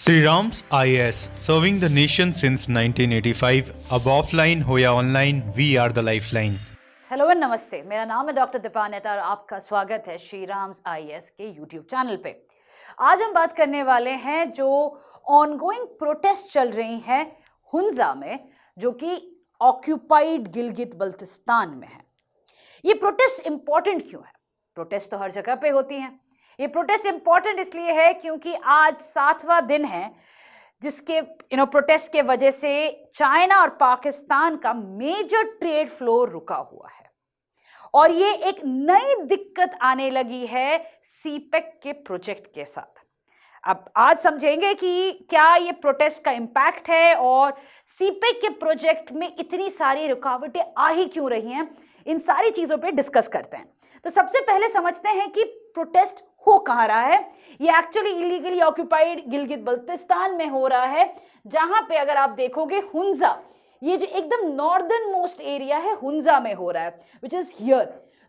Sri Ram's IAS, serving the nation since 1985. अब offline हो या online, we are the lifeline. Hello and नमस्ते, मेरा नाम है डॉक्टर दीपानेता और आपका स्वागत है श्री राम्स आईएएस के यूट्यूब चैनल पे। आज हम बात करने वाले हैं जो ऑनगोइंग प्रोटेस्ट चल रही हैं हुंजा में, जो कि ऑक्यूपाइड गिलगित बल्तिस्तान में है। ये प्रोटेस्ट इंपॉर्टेंट क्यों है? प्रोटेस्ट तो हर जगह पे होती हैं। ये प्रोटेस्ट इंपॉर्टेंट इसलिए है क्योंकि आज 7वां दिन है जिसके प्रोटेस्ट के वजह से चाइना और पाकिस्तान का मेजर ट्रेड फ्लो रुका हुआ है और ये एक नई दिक्कत आने लगी है सीपेक के प्रोजेक्ट के साथ। अब आज समझेंगे कि क्या ये प्रोटेस्ट का इम्पैक्ट है और सीपेक के प्रोजेक्ट में इतनी सारी रुकावटें आ ही क्यों रही हैं। इन सारी चीजों पे डिस्कस करते हैं। तो सबसे पहले समझते हैं कि प्रोटेस्ट हो कहाँ रहा है। ये actually illegally occupied Gilgit Baltistan में हो रहा है, जहां पे अगर आप देखोगे हुंजा, ये जो एकदम नॉर्दर्न मोस्ट एरिया है, हुंजा में हो रहा है, विच इज हियर।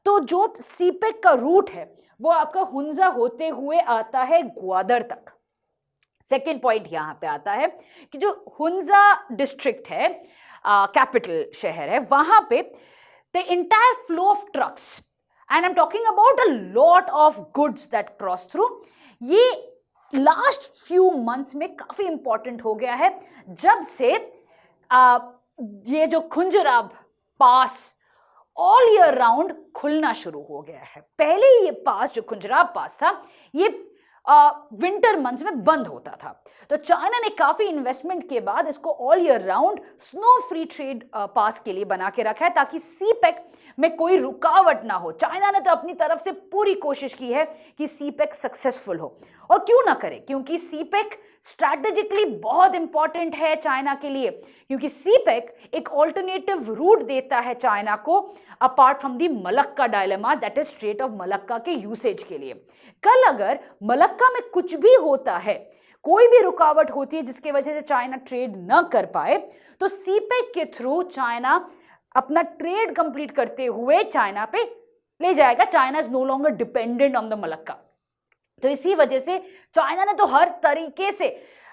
तो जो सीपेक का रूट है वो आपका हुंजा होते हुए आता है ग्वादर तक। सेकेंड पॉइंट यहां पे आता है कि जो हुंजा डिस्ट्रिक्ट है, कैपिटल शहर है, वहां पे the entire flow of trucks, and I'm talking about a lot of goods that cross through, ये last few months में काफी important हो गया है जब से ये जो खुंजराब पास ऑल ईयर राउंड खुलना शुरू हो गया है। पहले ये पास, जो खुंजराब पास था, ये विंटर मंथ्स में बंद होता था। तो चाइना ने काफी इन्वेस्टमेंट के बाद इसको all year round snow free trade pass के लिए बना के रखा है ताकि सीपेक में कोई रुकावट ना हो। चाइना ने तो अपनी तरफ से पूरी कोशिश की है कि सीपेक सक्सेसफुल हो, और क्यों ना करे, क्योंकि सीपेक स्ट्रैटेजिकली बहुत इंपॉर्टेंट है चाइना के लिए, क्योंकि सीपेक एक ऑल्टरनेटिव रूट देता है चाइना को apart from the Malacca dilemma, that is straight of Malacca के यूसेज के लिए। कल अगर मलक्का में कुछ भी होता है, कोई भी रुकावट होती है जिसकी वजह से चाइना ट्रेड न कर पाए, तो सीपेक के थ्रू चाइना अपना ट्रेड कंप्लीट करते हुए चाइना पे ले जाएगा। China is no longer dependent on the Malacca. तो इसी वजह से चाइना ने तो हर तरीके से,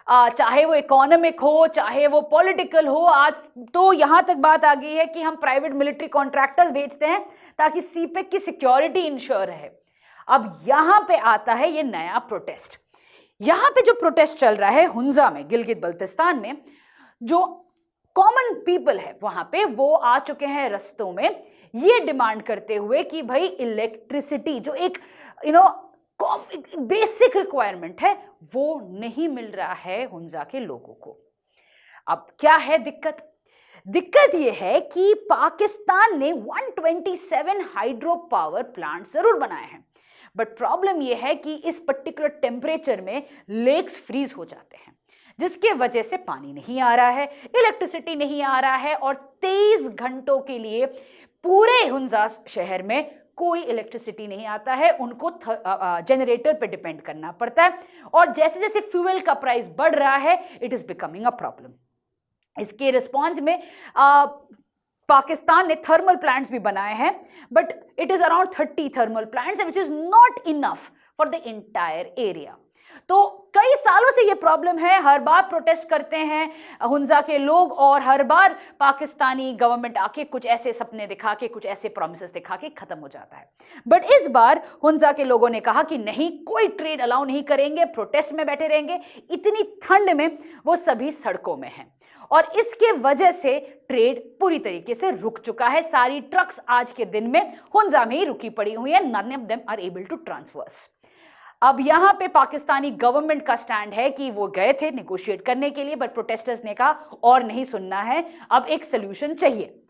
चाहे वो इकोनॉमिक हो, चाहे वो पॉलिटिकल हो, आज तो यहां तक बात आ गई है कि हम प्राइवेट मिलिट्री कॉन्ट्रैक्टर्स भेजते हैं ताकि सीपेक की सिक्योरिटी इंश्योर रहे। अब यहां पे आता है ये नया प्रोटेस्ट। यहां पे जो प्रोटेस्ट चल रहा है हुंजा में, गिलगित बल्तिस्तान में, जो कॉमन पीपल है वहां पे, वो आ चुके हैं रस्तों में ये डिमांड करते हुए कि भाई इलेक्ट्रिसिटी, जो एक बेसिक रिक्वायरमेंट है, वो नहीं मिल रहा है हुंजा के लोगों को। अब क्या है दिक्कत? दिक्कत यह है कि पाकिस्तान ने 127 हाइड्रो पावर प्लांट जरूर बनाए हैं, बट प्रॉब्लम यह है कि इस पर्टिकुलर टेम्परेचर में लेक्स फ्रीज हो जाते हैं, जिसके वजह से पानी नहीं आ रहा है, इलेक्ट्रिसिटी नहीं आ रहा है, और 23 घंटों के लिए पूरे हुंजा शहर में कोई इलेक्ट्रिसिटी नहीं आता है। उनको जनरेटर पे डिपेंड करना पड़ता है, और जैसे जैसे फ्यूल का प्राइस बढ़ रहा है, it is becoming a problem. इसके रिस्पॉन्स में पाकिस्तान ने थर्मल प्लांट्स भी बनाए हैं, but it is around 30 thermal plants, which is not enough for the entire area. तो कई सालों से ये प्रॉब्लम है। हर बार प्रोटेस्ट करते हैं हुंजा के लोग, और हर बार पाकिस्तानी गवर्नमेंट आके कुछ ऐसे सपने दिखा के, कुछ ऐसे प्रॉमिसेस दिखा के खत्म हो जाता है। बट इस बार हुंजा के लोगों ने कहा कि नहीं, कोई ट्रेड अलाउ नहीं करेंगे, प्रोटेस्ट में बैठे रहेंगे। इतनी ठंड में वो सभी सड़कों में हैं, और इसके वजह से ट्रेड पूरी तरीके से रुक चुका है। सारी ट्रक्स आज के दिन में हुंजा में ही रुकी पड़ी हुई है। None of them are able to transverse. अब यहां पे पाकिस्तानी गवर्नमेंट का स्टैंड है कि वो गए थे नेगोशिएट करने के लिए, बट प्रोटेस्टर्स ने कहा और नहीं सुनना है, अब एक सोल्यूशन चाहिए।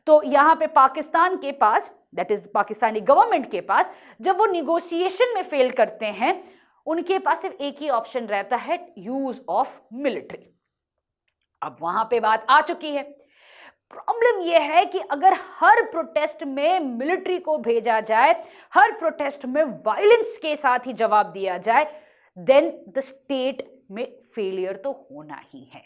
तो यहां पे पाकिस्तान के पास, दैट इज पाकिस्तानी गवर्नमेंट के पास, जब वो निगोशिएशन में फेल करते हैं, उनके पास सिर्फ एक ही ऑप्शन रहता है, यूज ऑफ मिलिट्री। अब वहां पे बात आ चुकी है। प्रॉब्लम यह है कि अगर हर प्रोटेस्ट में मिलिट्री को भेजा जाए, हर प्रोटेस्ट में वायलेंस के साथ ही जवाब दिया जाए, देन द स्टेट में फेलियर तो होना ही है।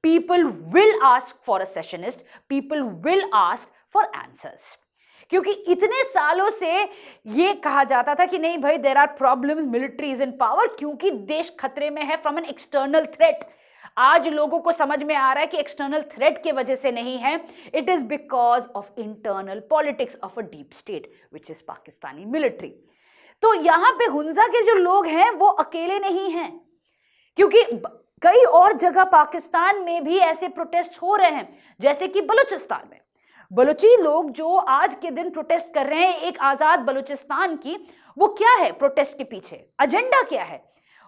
People will ask for a secessionist, people will ask for answers. क्योंकि इतने सालों से ये कहा जाता था कि नहीं भाई, there are problems, military is in power, क्योंकि देश खतरे में है फ्रॉम एन एक्सटर्नल थ्रेट। आज लोगों को समझ में आ रहा है कि एक्सटर्नल थ्रेट के वजह से नहीं है, it is because of internal politics of a deep state which is Pakistani military. तो यहां पे हुंजा के जो लोग हैं वो अकेले नहीं हैं, क्योंकि कई और जगह पाकिस्तान में भी ऐसे प्रोटेस्ट हो रहे हैं, जैसे कि बलूचिस्तान में बलूची लोग जो आज के दिन प्रोटेस्ट कर रहे हैं एक आजाद बलूचिस्तान की। वो क्या है प्रोटेस्ट के पीछे एजेंडा क्या है?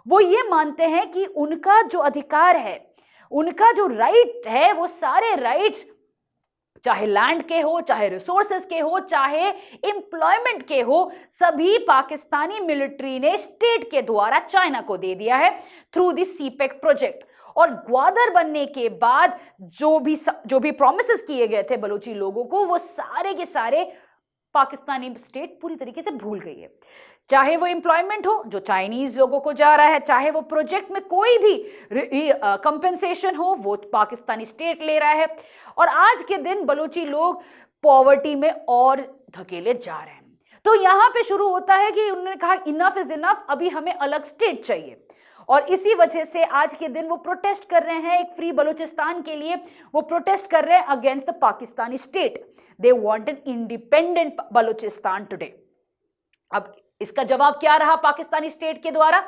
वो ये मानते हैं कि उनका जो अधिकार है, उनका जो राइट है, वो सारे राइट्स, चाहे लैंड के हो, चाहे रिसोर्सेज के हो, चाहे एम्प्लॉयमेंट के हो, सभी पाकिस्तानी मिलिट्री ने स्टेट के द्वारा चाइना को दे दिया है थ्रू द सीपेक प्रोजेक्ट। और ग्वादर बनने के बाद जो भी प्रॉमिसेस किए गए थे बलूची लोगों को, वो सारे के सारे पाकिस्तानी स्टेट पूरी तरीके से भूल गई है। चाहे वो एम्प्लॉयमेंट हो जो चाइनीज लोगों को जा रहा है, चाहे वो प्रोजेक्ट में कोई भी कंपेंसेशन हो वो पाकिस्तानी स्टेट ले रहा है। और आज के दिन बलूची लोग पॉवर्टी में और धकेले जा रहे हैं। तो यहां पे शुरू होता है कि उन्होंने कहा इनफ इज इनफ, अभी हमें अलग स्टेट चाहिए। और इसी वजह से आज के दिन वो प्रोटेस्ट कर रहे हैं एक फ्री बलूचिस्तान के लिए। वो प्रोटेस्ट कर रहे हैं against the Pakistani state. They want an independent Balochistan today. अब इसका जवाब क्या रहा पाकिस्तानी स्टेट के द्वारा?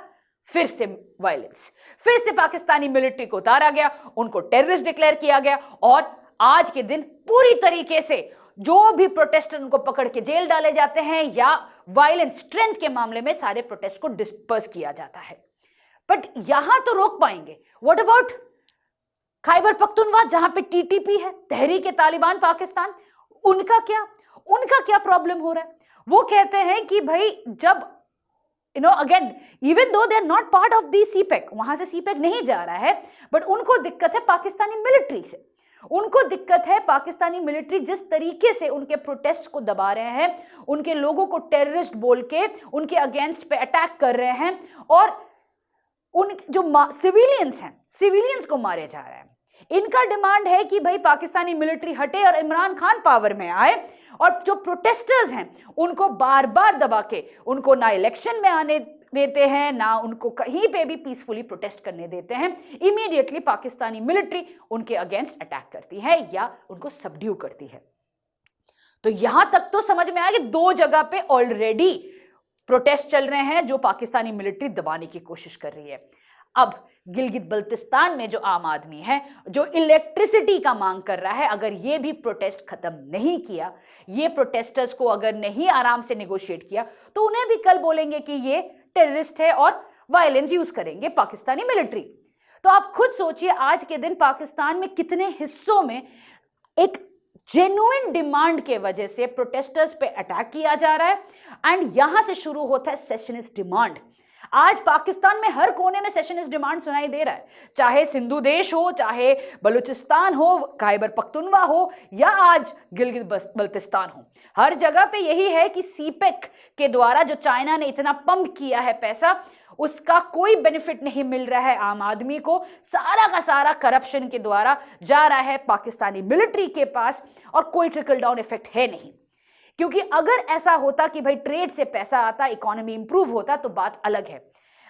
फिर से वायलेंस, फिर से पाकिस्तानी मिलिट्री को उतारा गया, उनको टेररिस्ट डिक्लेयर किया गया। और आज के दिन पूरी तरीके से जो भी प्रोटेस्टर उनको पकड़ के जेल डाले जाते हैं या वायलेंस स्ट्रेंथ के मामले में सारे प्रोटेस्ट को डिस्पर्स किया जाता है। बट यहां तो रोक पाएंगे। व्हाट अबाउट खैबर पख्तूनख्वा, जहां पे टीटीपी है, तहरीक-ए-तालिबान पाकिस्तान, उनका क्या प्रॉब्लम हो रहा है? वो कहते हैं कि भाई जब again even though they are not part of the CPEC, वहां से सीपेक नहीं जा रहा है, बट उनको दिक्कत है पाकिस्तानी मिलिट्री से। उनको दिक्कत है पाकिस्तानी मिलिट्री जिस तरीके से उनके प्रोटेस्ट को दबा रहे हैं, उनके लोगों को टेररिस्ट बोल के उनके अगेंस्ट पे अटैक कर रहे हैं, और उन जो सिविलियंस हैं, सिविलियंस को मारे जा रहे हैं। इनका डिमांड है कि भाई पाकिस्तानी मिलिट्री हटे और इमरान खान पावर में आए। और जो प्रोटेस्टर्स हैं उनको बार बार दबा के उनको ना इलेक्शन में आने देते हैं, ना उनको कहीं पे भी पीसफुली प्रोटेस्ट करने देते हैं। इमीडिएटली पाकिस्तानी मिलिट्री उनके अगेंस्ट अटैक करती है या उनको सबड्यू करती है। तो यहां तक तो समझ में आया कि दो जगह पे ऑलरेडी प्रोटेस्ट चल रहे हैं जो पाकिस्तानी मिलिट्री दबाने की कोशिश कर रही है। अब गिलगित बल्तिस्तान में जो आम आदमी है, जो इलेक्ट्रिसिटी का मांग कर रहा है, अगर ये भी प्रोटेस्ट खत्म नहीं किया, ये प्रोटेस्टर्स को अगर नहीं आराम से नेगोशिएट किया, तो उन्हें भी कल बोलेंगे कि ये टेररिस्ट है और वायलेंस यूज करेंगे पाकिस्तानी मिलिट्री। तो आप खुद सोचिए आज के दिन पाकिस्तान में कितने हिस्सों में एक जेन्युइन डिमांड के वजह से प्रोटेस्टर्स पे अटैक किया जा रहा है। एंड यहां से शुरू होता है सेशनिस्ट डिमांड। आज पाकिस्तान में हर कोने में सेशनिस्ट डिमांड सुनाई दे रहा है, चाहे सिंधु देश हो, चाहे बलूचिस्तान हो, खैबर पख्तूनख्वा हो, या आज गिलगित बल्तिस्तान हो। हर जगह पे यही है कि सीपेक के द्वारा जो चाइना ने इतना पंप किया है पैसा, उसका कोई बेनिफिट नहीं मिल रहा है आम आदमी को। सारा का सारा करप्शन के द्वारा जा रहा है पाकिस्तानी मिलिट्री के पास, और कोई ट्रिकल डाउन इफेक्ट है नहीं। क्योंकि अगर ऐसा होता कि भाई ट्रेड से पैसा आता, इकोनॉमी इंप्रूव होता, तो बात अलग है।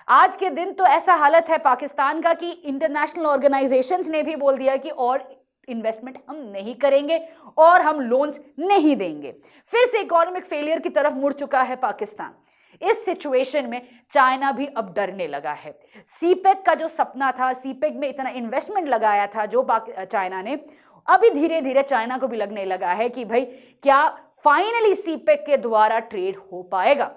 आज के दिन तो ऐसा हालत है पाकिस्तान का कि इंटरनेशनल ऑर्गेनाइजेशंस ने भी बोल दिया कि और इन्वेस्टमेंट हम नहीं करेंगे और हम लोन्स नहीं देंगे। फिर से इकोनॉमिक फेलियर की तरफ मुड़ चुका है पाकिस्तान। इस सिचुएशन में चाइना भी अब डरने लगा है। सीपेक का जो सपना था, सीपेक में इतना इन्वेस्टमेंट लगाया था जो चाइना ने, अभी धीरे धीरे चाइना को भी लगने लगा है कि भाई क्या फाइनली सीपेक के द्वारा ट्रेड हो पाएगा।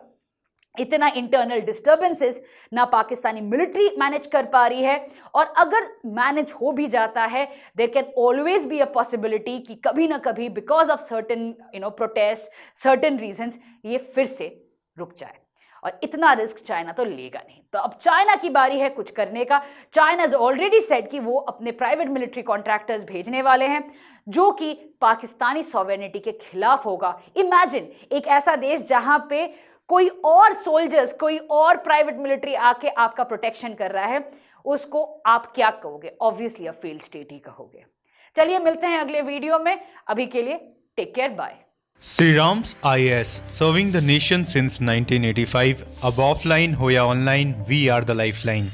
इतना इंटरनल डिस्टर्बेंसेस ना पाकिस्तानी मिलिट्री मैनेज कर पा रही है, और अगर मैनेज हो भी जाता है, there can always be a possibility कि कभी ना कभी because of certain protest, certain reasons, ये फिर से रुक जाए। और इतना रिस्क चाइना तो लेगा नहीं। तो अब चाइना की बारी है कुछ करने का। चाइना इज ऑलरेडी सेड कि वो अपने प्राइवेट मिलिट्री कॉन्ट्रैक्टर्स भेजने वाले हैं जो कि पाकिस्तानी सॉवरेनिटी के खिलाफ होगा। इमेजिन एक ऐसा देश जहां पे कोई और सोल्जर्स, कोई और प्राइवेट मिलिट्री आके आपका प्रोटेक्शन कर रहा है, उसको आप क्या कहोगे? ऑब्वियसली अ फेल्ड स्टेट ही कहोगे। चलिए मिलते हैं अगले वीडियो में। अभी के लिए take care, bye. Sri Ram's IAS, serving the nation since 1985. अब offline हो या online, we are the lifeline.